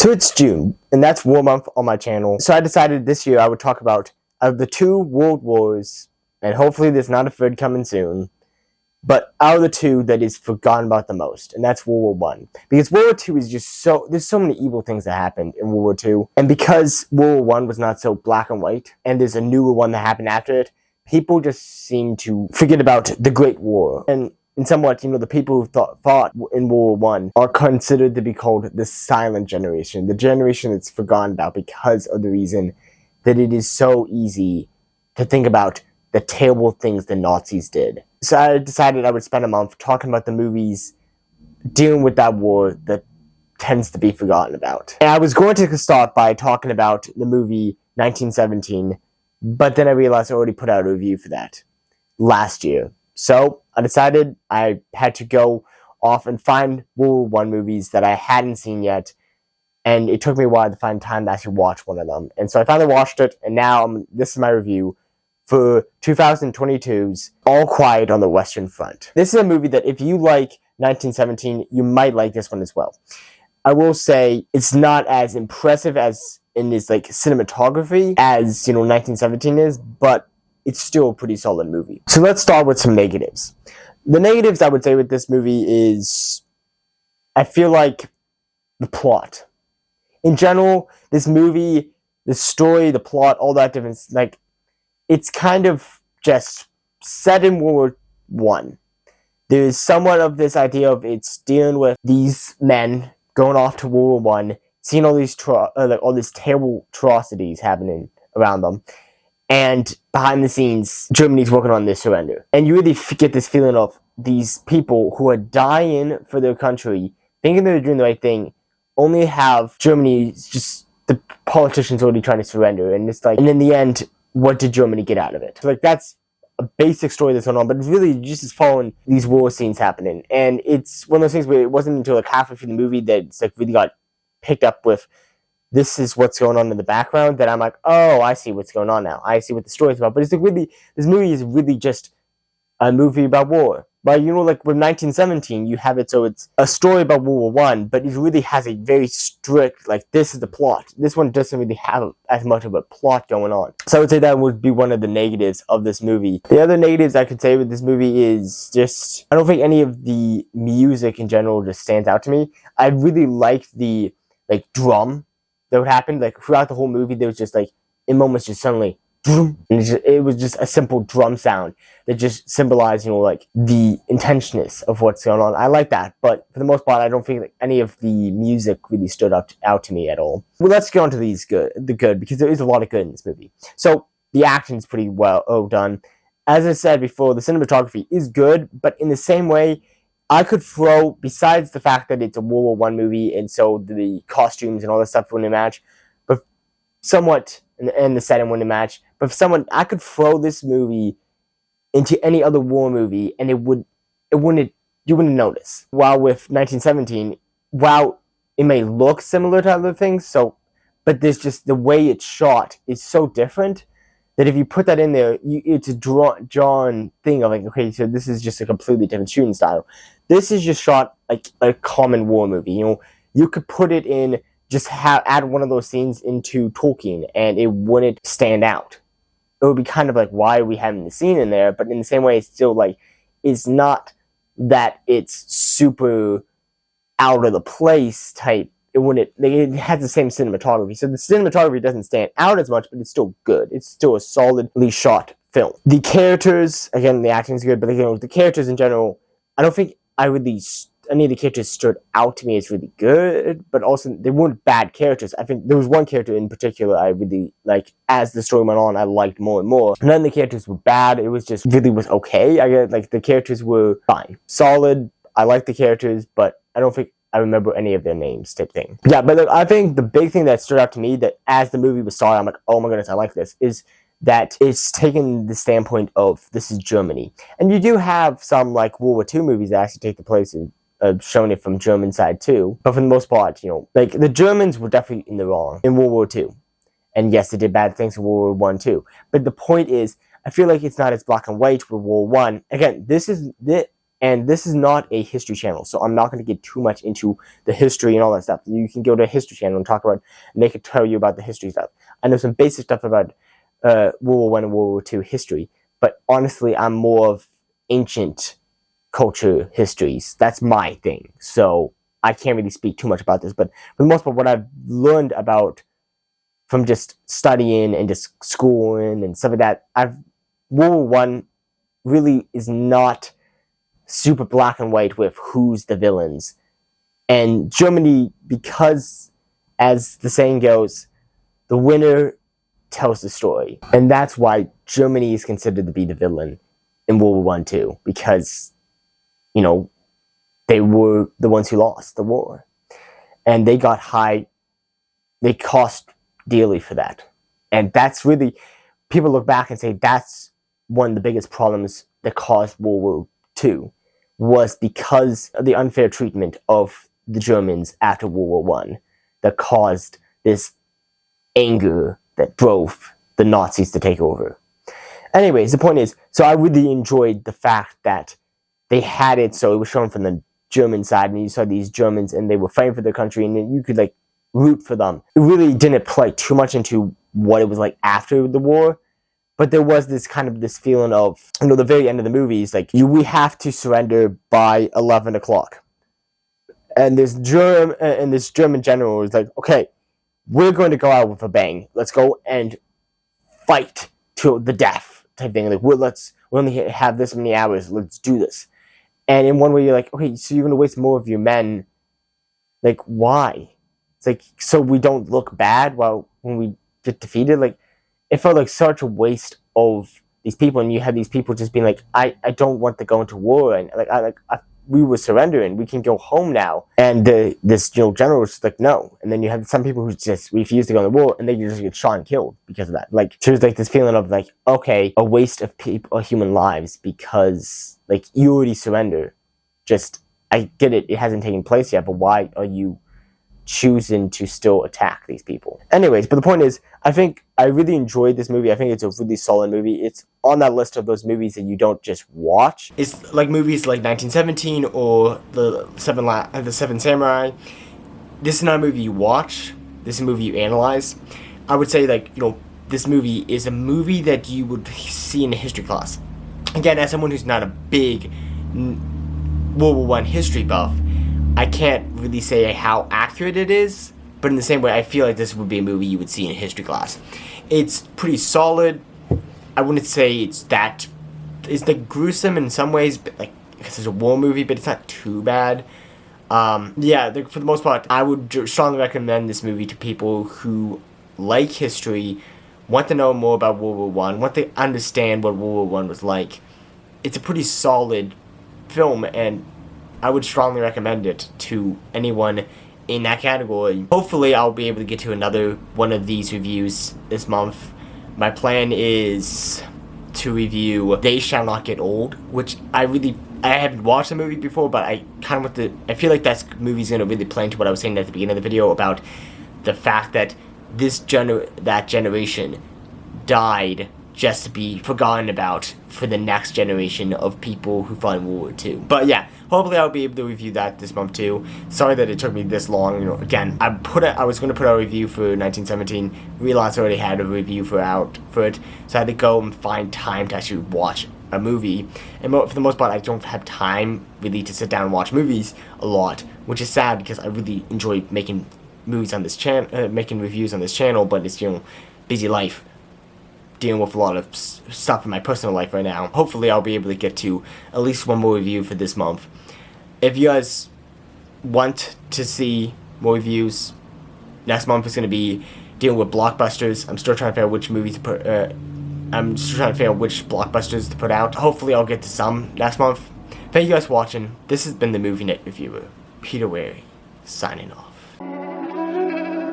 So it's June, and that's War Month on my channel. So I decided this year I would talk about, out of the two world wars, and hopefully there's not a third coming soon, but out of the two that is forgotten about the most, and that's World War I. Because World War II is just there's so many evil things that happened in World War II, and because World War I was not so black and white, and there's a newer one that happened after it, people just seem to forget about the Great War. And somewhat, the people who fought in World War I are considered to be called the silent generation, the generation that's forgotten about because of the reason that it is so easy to think about the terrible things the Nazis did. So I decided I would spend a month talking about the movies dealing with that war that tends to be forgotten about. And I was going to start by talking about the movie 1917, but then I realized I already put out a review for that last year. So I decided I had to go off and find World War I movies that I hadn't seen yet, and it took me a while to find time to actually watch one of them. And so I finally watched it, and now this is my review for 2022's All Quiet on the Western Front. This is a movie that if you like 1917, you might like this one as well. I will say it's not as impressive as in its cinematography as 1917 is, but it's still a pretty solid movie. So let's start with some negatives. The negatives I would say with this movie is, I feel like the plot. In general, this movie, the story, the plot, all that different, it's kind of just set in World War I. There's somewhat of this idea of it's dealing with these men going off to World War I, seeing all these all these terrible atrocities happening around them. And behind the scenes, Germany's working on their surrender. And you really get this feeling of these people who are dying for their country, thinking they're doing the right thing, only have Germany's just, the politicians already trying to surrender. And it's and in the end, what did Germany get out of it? So that's a basic story that's going on, but it's really just following these war scenes happening. And it's one of those things where it wasn't until halfway through the movie that it's really got picked up with, this is what's going on in the background, that I'm like, oh, I see what's going on now. I see what the story's about. But it's this movie is really just a movie about war. But with 1917, you have it so it's a story about World War I, but it really has a very strict, this is the plot. This one doesn't really have as much of a plot going on. So I would say that would be one of the negatives of this movie. The other negatives I could say with this movie is just, I don't think any of the music in general just stands out to me. I really liked the, drum that would happen, throughout the whole movie. There was just in moments just suddenly, and it was just a simple drum sound that just symbolized, the intenseness of what's going on. I like that, but for the most part, I don't think any of the music really stood out to me at all. Well, let's get on to the good, because there is a lot of good in this movie. So the action is pretty well done. As I said before, the cinematography is good, but in the same way, I could throw, besides the fact that it's a World War I movie, and so the costumes and all that stuff wouldn't match, but somewhat, and the setting wouldn't match, but for someone, I could throw this movie into any other war movie, and you wouldn't notice. While with 1917, while it may look similar to other things, but there's just, the way it's shot is so different, that if you put that in there, it's a drawn thing of okay, so this is just a completely different shooting style. This is just shot like a common war movie. You could put it in, just add one of those scenes into Tolkien, and it wouldn't stand out. It would be kind of why are we having the scene in there? But in the same way, it's still it's not that it's super out of the place type. It has the same cinematography. So the cinematography doesn't stand out as much, but it's still good. It's still a solidly shot film. The characters, again, the acting's good, but the characters in general, I don't think any of the characters stood out to me as really good, but also they weren't bad characters. I think there was one character in particular I really, as the story went on, I liked more and more. None of the characters were bad. It was just really was okay. I get the characters were fine. Solid. I like the characters, but I don't think I remember any of their names type thing. Yeah, but I think the big thing that stood out to me, that as the movie was starting, I'm like, oh my goodness, I like this, is that it's taken the standpoint of, this is Germany. And you do have some World War II movies that actually take the place of showing it from German side too. But for the most part, the Germans were definitely in the wrong in World War II. And yes, they did bad things in World War I too. But the point is, I feel like it's not as black and white with World War I. Again, this is And this is not a history channel, so I'm not going to get too much into the history and all that stuff. You can go to a history channel and talk about, and they can tell you about the history stuff. I know some basic stuff about World War I and World War II history, but honestly, I'm more of ancient culture histories. That's my thing, so I can't really speak too much about this, but for the most part, what I've learned about from just studying and just schooling and stuff like that, World War I really is not super black and white with who's the villains. And Germany, because, as the saying goes, the winner tells the story. And that's why Germany is considered to be the villain in World War I too, because, you know, they were the ones who lost the war. And they cost dearly for that. And that's really, people look back and say that's one of the biggest problems that caused World War II, was because of the unfair treatment of the Germans after World War I that caused this anger that drove the Nazis to take over. Anyways, the point is, so I really enjoyed the fact that they had it, so it was shown from the German side, and you saw these Germans, and they were fighting for their country, and you could, like, root for them. It really didn't play too much into what it was like after the war, but there was this kind of this feeling of, you know, the very end of the movie is like, we have to surrender by 11 o'clock. And this German general is like, okay, we're going to go out with a bang. Let's go and fight to the death type thing. Like, we only have this many hours. Let's do this. And in one way, you're like, okay, so you're going to waste more of your men. Like, why? It's like, so we don't look bad when we get defeated. Like, it felt like such a waste of these people, and you had these people just being like, I don't want to go into war, and we were surrendering, we can go home now. And this general was just like, no. And then you had some people who just refused to go to war, and they just get shot and killed because of that. Like, so there's like this feeling of like, okay, a waste of human lives because like you already surrender. Just, I get it, it hasn't taken place yet, but why are you choosing to still attack these people? Anyways, but the point is, I think I really enjoyed this movie. I think it's a really solid movie. It's on that list of those movies that you don't just watch. It's like movies like 1917 or the Seven Samurai. This is not a movie you watch. This is a movie you analyze. I would say, like, you know, this movie is a movie that you would see in a history class. Again, as someone who's not a big World War I history buff, I can't really say how accurate it is, but in the same way, I feel like this would be a movie you would see in a history class. It's pretty solid. I wouldn't say it's like gruesome in some ways, but like, because it's a war movie, but it's not too bad. Yeah, for the most part, I would strongly recommend this movie to people who like history, want to know more about World War I, want to understand what World War I was like. It's a pretty solid film, and I would strongly recommend it to anyone in that category. Hopefully, I'll be able to get to another one of these reviews this month. My plan is to review They Shall Not Get Old, which I haven't watched the movie before, but I kind of I feel like that movie's going to really play into what I was saying at the beginning of the video about the fact that that generation died just to be forgotten about for the next generation of people who fought in World War II. But yeah, hopefully I'll be able to review that this month too. Sorry that it took me this long. You know, again, I was going to put out a review for 1917. Realized I already had a review for it, so I had to go and find time to actually watch a movie. And for the most part, I don't have time really to sit down and watch movies a lot, which is sad because I really enjoy making movies on this channel, making reviews on this channel. But it's, you know, busy life, dealing with a lot of stuff in my personal life right now. Hopefully I'll be able to get to at least one more review for this month. If you guys want to see more reviews, next month is going to be dealing with blockbusters. I'm still trying to figure out which movies to put, I'm still trying to figure out which blockbusters to put out. Hopefully I'll get to some next month. Thank you guys for watching. This has been the Movie Net Reviewer, Peter Wary, signing off.